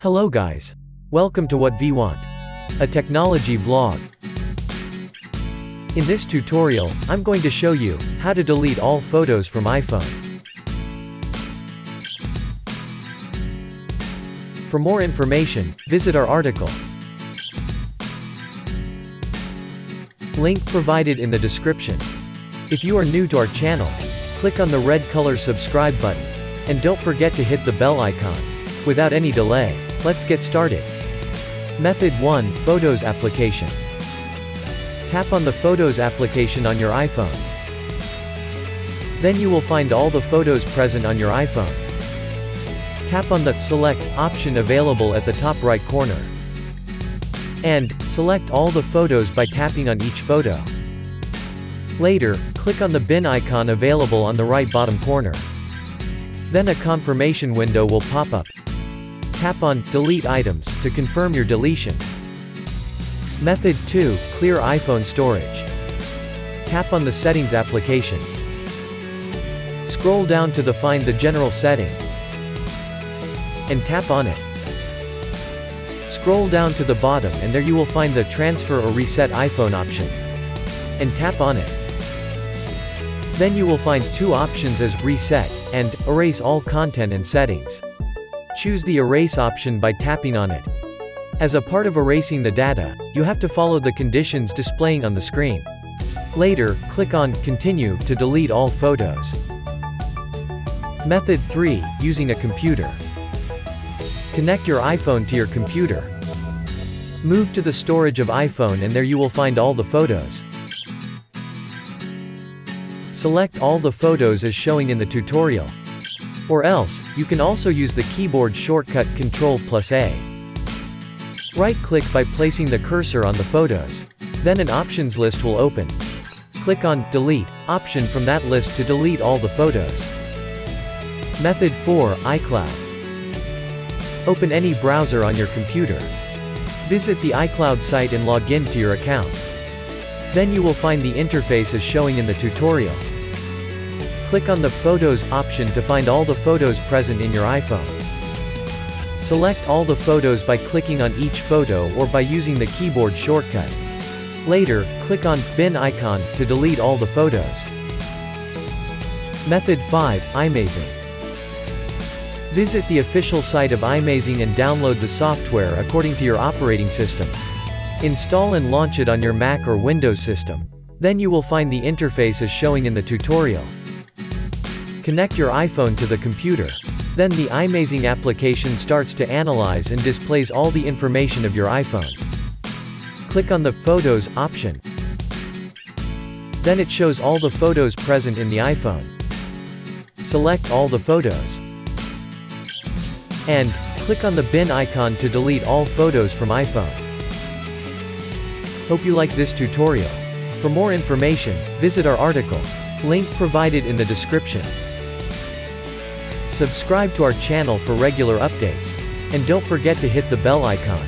Hello guys. Welcome to WhatVwant, a technology vlog. In this tutorial, I'm going to show you how to delete all photos from iPhone. For more information, visit our article. Link provided in the description. If you are new to our channel, click on the red color subscribe button, and don't forget to hit the bell icon. Without any delay, let's get started. Method 1. Photos application. Tap on the Photos application on your iPhone. Then you will find all the photos present on your iPhone. Tap on the Select option available at the top right corner. And select all the photos by tapping on each photo. Later, click on the bin icon available on the right bottom corner. Then a confirmation window will pop up. Tap on Delete Items to confirm your deletion. Method 2. Clear iPhone storage. Tap on the Settings application. Scroll down to Find the General setting, and tap on it. Scroll down to the bottom and there you will find the Transfer or Reset iPhone option, and tap on it. Then you will find two options as Reset and Erase all content and settings. Choose the Erase option by tapping on it. As a part of erasing the data, you have to follow the conditions displaying on the screen. Later, click on Continue to delete all photos. Method 3. Using a computer. Connect your iPhone to your computer. Move to the storage of iPhone and there you will find all the photos. Select all the photos as showing in the tutorial. Or else, you can also use the keyboard shortcut Ctrl+A. Right-click by placing the cursor on the photos. Then an options list will open. Click on Delete option from that list to delete all the photos. Method 4. iCloud. Open any browser on your computer. Visit the iCloud site and log in to your account. Then you will find the interface as showing in the tutorial. Click on the Photos option to find all the photos present in your iPhone. Select all the photos by clicking on each photo or by using the keyboard shortcut. Later, click on Bin icon to delete all the photos. Method 5. iMazing. Visit the official site of iMazing and download the software according to your operating system. Install and launch it on your Mac or Windows system. Then you will find the interface as showing in the tutorial. Connect your iPhone to the computer. Then the iMazing application starts to analyze and displays all the information of your iPhone. Click on the Photos option. Then it shows all the photos present in the iPhone. Select all the photos. And click on the bin icon to delete all photos from iPhone. Hope you like this tutorial. For more information, visit our article. Link provided in the description. Subscribe to our channel for regular updates. And don't forget to hit the bell icon.